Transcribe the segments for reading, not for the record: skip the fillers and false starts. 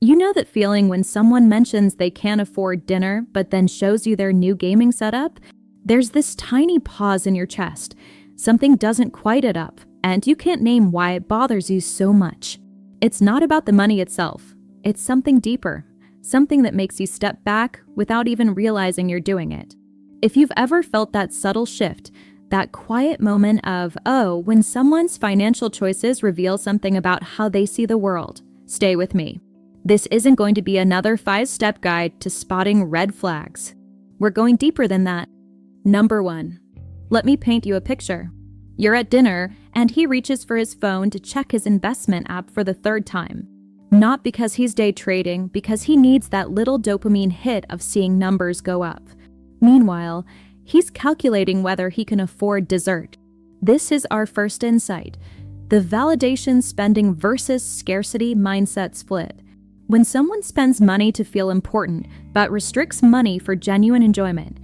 You know that feeling when someone mentions they can't afford dinner but then shows you their new gaming setup? There's this tiny pause in your chest. Something doesn't quite add up, and you can't name why it bothers you so much. It's not about the money itself. It's something deeper, something that makes you step back without even realizing you're doing it. If you've ever felt that subtle shift, that quiet moment of, oh, when someone's financial choices reveal something about how they see the world, stay with me. This isn't going to be another 5-step guide to spotting red flags. We're going deeper than that. Number 1. Let me paint you a picture. You're at dinner, and he reaches for his phone to check his investment app for the 3rd time. Not because he's day trading, because he needs that little dopamine hit of seeing numbers go up. Meanwhile, he's calculating whether he can afford dessert. This is our first insight: the validation spending versus scarcity mindset split. When someone spends money to feel important, but restricts money for genuine enjoyment,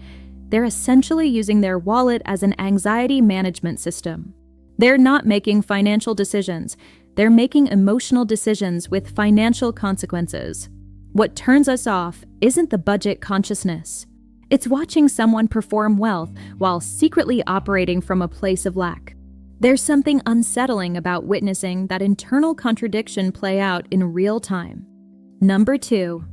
they're essentially using their wallet as an anxiety management system. They're not making financial decisions. They're making emotional decisions with financial consequences. What turns us off isn't the budget consciousness. It's watching someone perform wealth while secretly operating from a place of lack. There's something unsettling about witnessing that internal contradiction play out in real time. Number 2.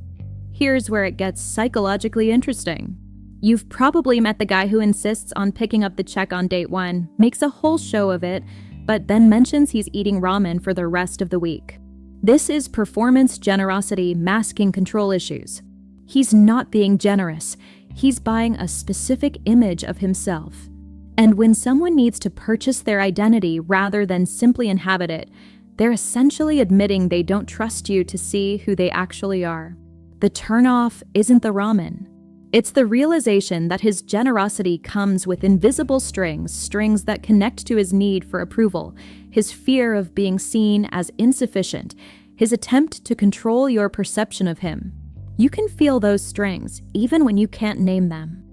Here's where it gets psychologically interesting. You've probably met the guy who insists on picking up the check on date 1, makes a whole show of it, but then mentions he's eating ramen for the rest of the week. This is performance generosity masking control issues. He's not being generous. He's buying a specific image of himself. And when someone needs to purchase their identity rather than simply inhabit it, they're essentially admitting they don't trust you to see who they actually are. The turnoff isn't the ramen. It's the realization that his generosity comes with invisible strings that connect to his need for approval, his fear of being seen as insufficient, his attempt to control your perception of him. You can feel those strings, even when you can't name them.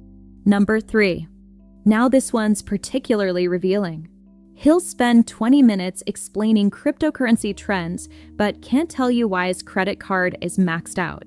Number 3. Now this one's particularly revealing. He'll spend 20 minutes explaining cryptocurrency trends, but can't tell you why his credit card is maxed out.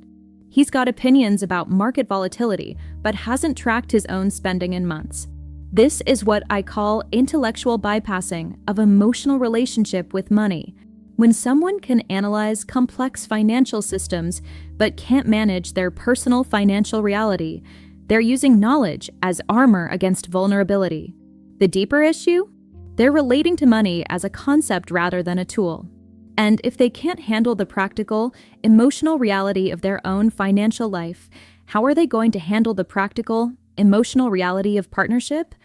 He's got opinions about market volatility, but hasn't tracked his own spending in months. This is what I call intellectual bypassing of emotional relationship with money. When someone can analyze complex financial systems, but can't manage their personal financial reality, they're using knowledge as armor against vulnerability. The deeper issue? They're relating to money as a concept rather than a tool. And if they can't handle the practical, emotional reality of their own financial life, how are they going to handle the practical, emotional reality of partnership?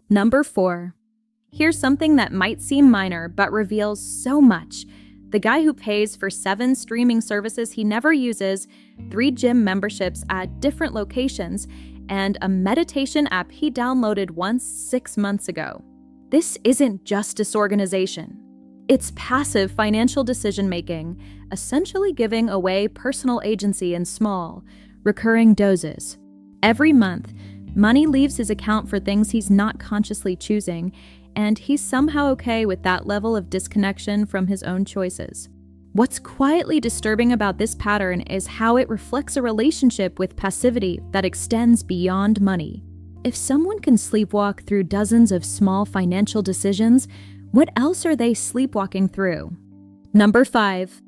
Number 4. Here's something that might seem minor but reveals so much. The guy who pays for 7 streaming services he never uses, 3 gym memberships at different locations, and a meditation app he downloaded once 6 months ago. This isn't just disorganization. It's passive financial decision-making, essentially giving away personal agency in small, recurring doses. Every month, money leaves his account for things he's not consciously choosing, and he's somehow okay with that level of disconnection from his own choices. What's quietly disturbing about this pattern is how it reflects a relationship with passivity that extends beyond money. If someone can sleepwalk through dozens of small financial decisions, what else are they sleepwalking through? Number 5.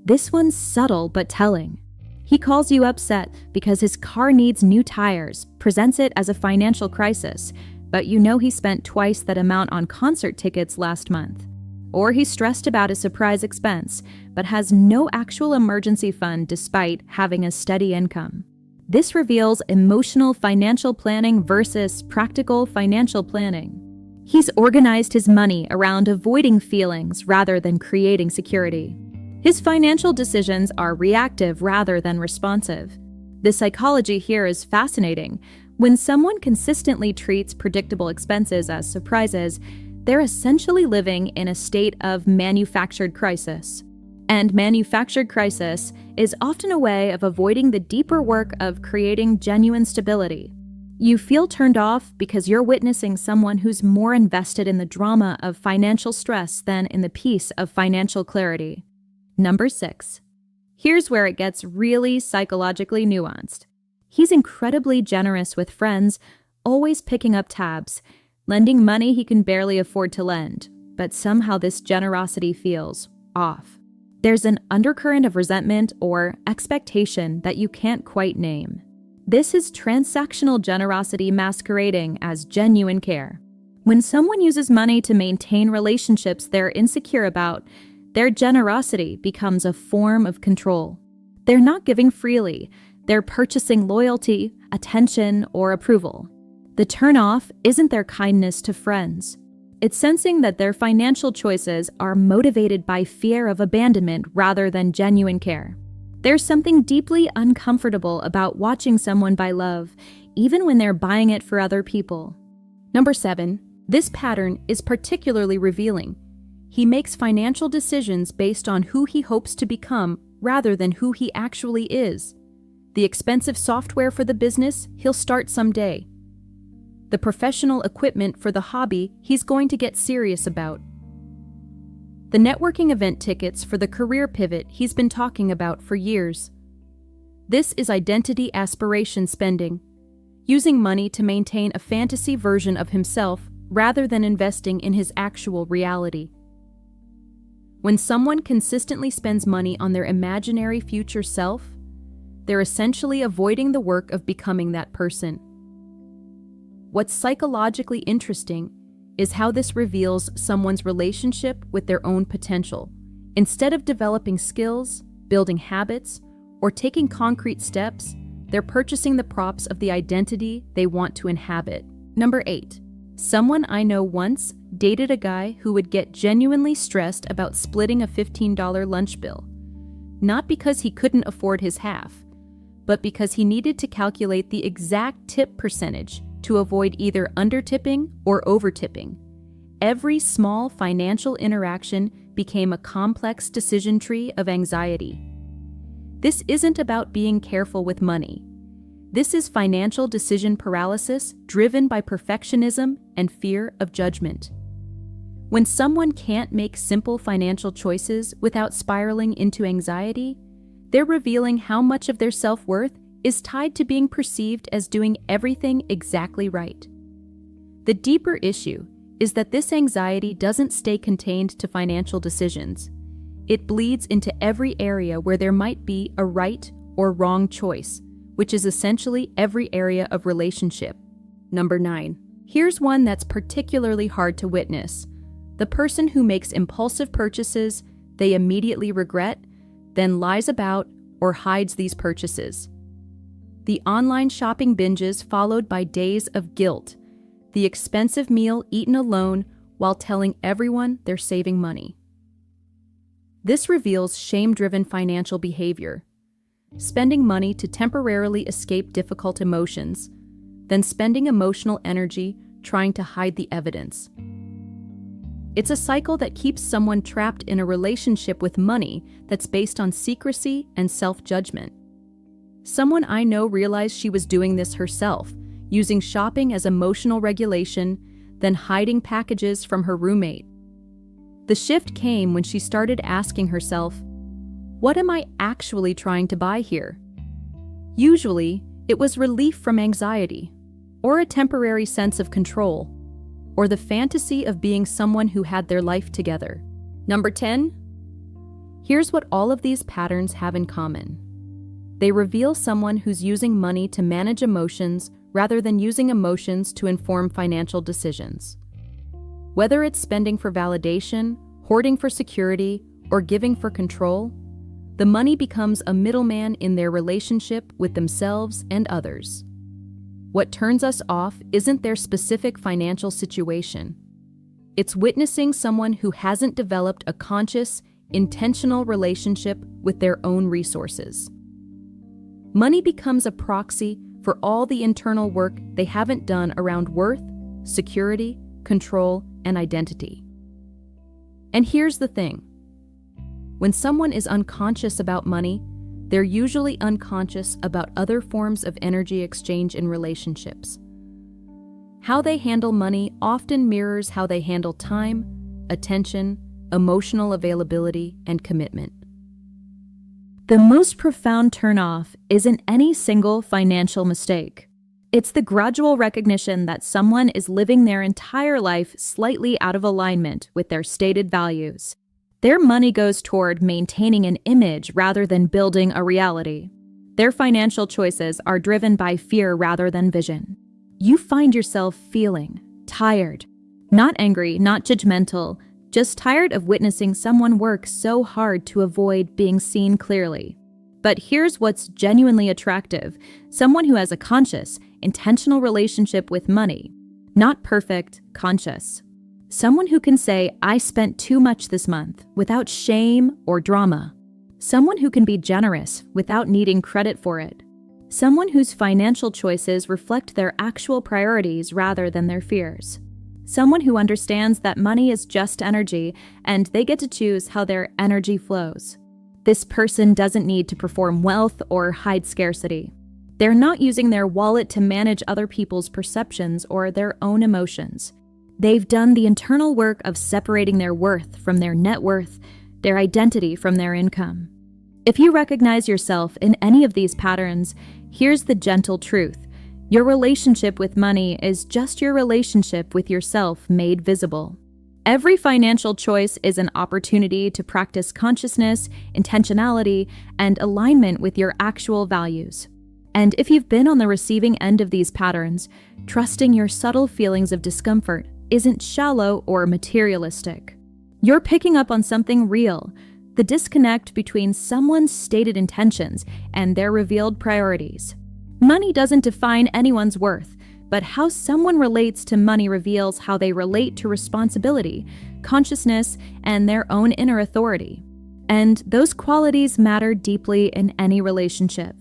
This one's subtle but telling. He calls you upset because his car needs new tires, presents it as a financial crisis, but you know he spent twice that amount on concert tickets last month. Or he's stressed about a surprise expense, but has no actual emergency fund despite having a steady income. This reveals emotional financial planning versus practical financial planning. He's organized his money around avoiding feelings rather than creating security. His financial decisions are reactive rather than responsive. The psychology here is fascinating. When someone consistently treats predictable expenses as surprises, they're essentially living in a state of manufactured crisis. And manufactured crisis is often a way of avoiding the deeper work of creating genuine stability. You feel turned off because you're witnessing someone who's more invested in the drama of financial stress than in the peace of financial clarity. Number 6. Here's where it gets really psychologically nuanced. He's incredibly generous with friends, always picking up tabs, lending money he can barely afford to lend, but somehow this generosity feels off. There's an undercurrent of resentment or expectation that you can't quite name. This is transactional generosity masquerading as genuine care. When someone uses money to maintain relationships they're insecure about, their generosity becomes a form of control. They're not giving freely, they're purchasing loyalty, attention, or approval. The turnoff isn't their kindness to friends. It's sensing that their financial choices are motivated by fear of abandonment rather than genuine care. There's something deeply uncomfortable about watching someone buy love, even when they're buying it for other people. Number 7. This pattern is particularly revealing. He makes financial decisions based on who he hopes to become rather than who he actually is. The expensive software for the business he'll start someday. The professional equipment for the hobby he's going to get serious about. The networking event tickets for the career pivot he's been talking about for years. This is identity aspiration spending, using money to maintain a fantasy version of himself rather than investing in his actual reality. When someone consistently spends money on their imaginary future self, they're essentially avoiding the work of becoming that person. What's psychologically interesting is how this reveals someone's relationship with their own potential. Instead of developing skills, building habits, or taking concrete steps, they're purchasing the props of the identity they want to inhabit. Number 8. Someone I know once dated a guy who would get genuinely stressed about splitting a $15 lunch bill. Not because he couldn't afford his half, but because he needed to calculate the exact tip percentage to avoid either undertipping or overtipping. Every small financial interaction became a complex decision tree of anxiety. This isn't about being careful with money. This is financial decision paralysis driven by perfectionism and fear of judgment. When someone can't make simple financial choices without spiraling into anxiety, they're revealing how much of their self-worth is tied to being perceived as doing everything exactly right. The deeper issue is that this anxiety doesn't stay contained to financial decisions. It bleeds into every area where there might be a right or wrong choice, which is essentially every area of relationship. Number 9. Here's one that's particularly hard to witness. The person who makes impulsive purchases they immediately regret, then lies about or hides these purchases. The online shopping binges followed by days of guilt, the expensive meal eaten alone while telling everyone they're saving money. This reveals shame-driven financial behavior, spending money to temporarily escape difficult emotions, then spending emotional energy trying to hide the evidence. It's a cycle that keeps someone trapped in a relationship with money that's based on secrecy and self-judgment. Someone I know realized she was doing this herself, using shopping as emotional regulation, then hiding packages from her roommate. The shift came when she started asking herself, "What am I actually trying to buy here?" Usually, it was relief from anxiety, or a temporary sense of control, or the fantasy of being someone who had their life together. Number 10. Here's what all of these patterns have in common. They reveal someone who's using money to manage emotions rather than using emotions to inform financial decisions. Whether it's spending for validation, hoarding for security, or giving for control, the money becomes a middleman in their relationship with themselves and others. What turns us off isn't their specific financial situation. It's witnessing someone who hasn't developed a conscious, intentional relationship with their own resources. Money becomes a proxy for all the internal work they haven't done around worth, security, control, and identity. And here's the thing. When someone is unconscious about money, they're usually unconscious about other forms of energy exchange in relationships. How they handle money often mirrors how they handle time, attention, emotional availability, and commitment. The most profound turnoff isn't any single financial mistake. It's the gradual recognition that someone is living their entire life slightly out of alignment with their stated values. Their money goes toward maintaining an image rather than building a reality. Their financial choices are driven by fear rather than vision. You find yourself feeling tired, not angry, not judgmental, just tired of witnessing someone work so hard to avoid being seen clearly. But here's what's genuinely attractive: someone who has a conscious, intentional relationship with money. Not perfect, conscious. Someone who can say, "I spent too much this month," without shame or drama. Someone who can be generous without needing credit for it. Someone whose financial choices reflect their actual priorities rather than their fears. Someone who understands that money is just energy and they get to choose how their energy flows. This person doesn't need to perform wealth or hide scarcity. They're not using their wallet to manage other people's perceptions or their own emotions. They've done the internal work of separating their worth from their net worth, their identity from their income. If you recognize yourself in any of these patterns, here's the gentle truth. Your relationship with money is just your relationship with yourself made visible. Every financial choice is an opportunity to practice consciousness, intentionality, and alignment with your actual values. And if you've been on the receiving end of these patterns, trusting your subtle feelings of discomfort isn't shallow or materialistic. You're picking up on something real: the disconnect between someone's stated intentions and their revealed priorities. Money doesn't define anyone's worth, but how someone relates to money reveals how they relate to responsibility, consciousness, and their own inner authority. And those qualities matter deeply in any relationship.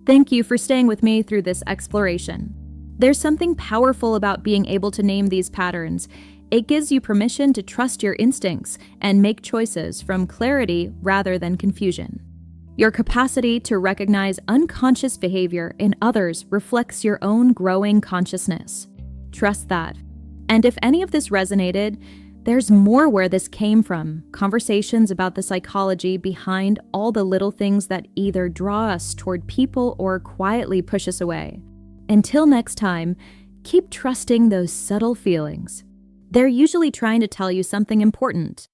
Thank you for staying with me through this exploration. There's something powerful about being able to name these patterns. It gives you permission to trust your instincts and make choices from clarity rather than confusion. Your capacity to recognize unconscious behavior in others reflects your own growing consciousness. Trust that. And if any of this resonated, there's more where this came from: conversations about the psychology behind all the little things that either draw us toward people or quietly push us away. Until next time, keep trusting those subtle feelings. They're usually trying to tell you something important.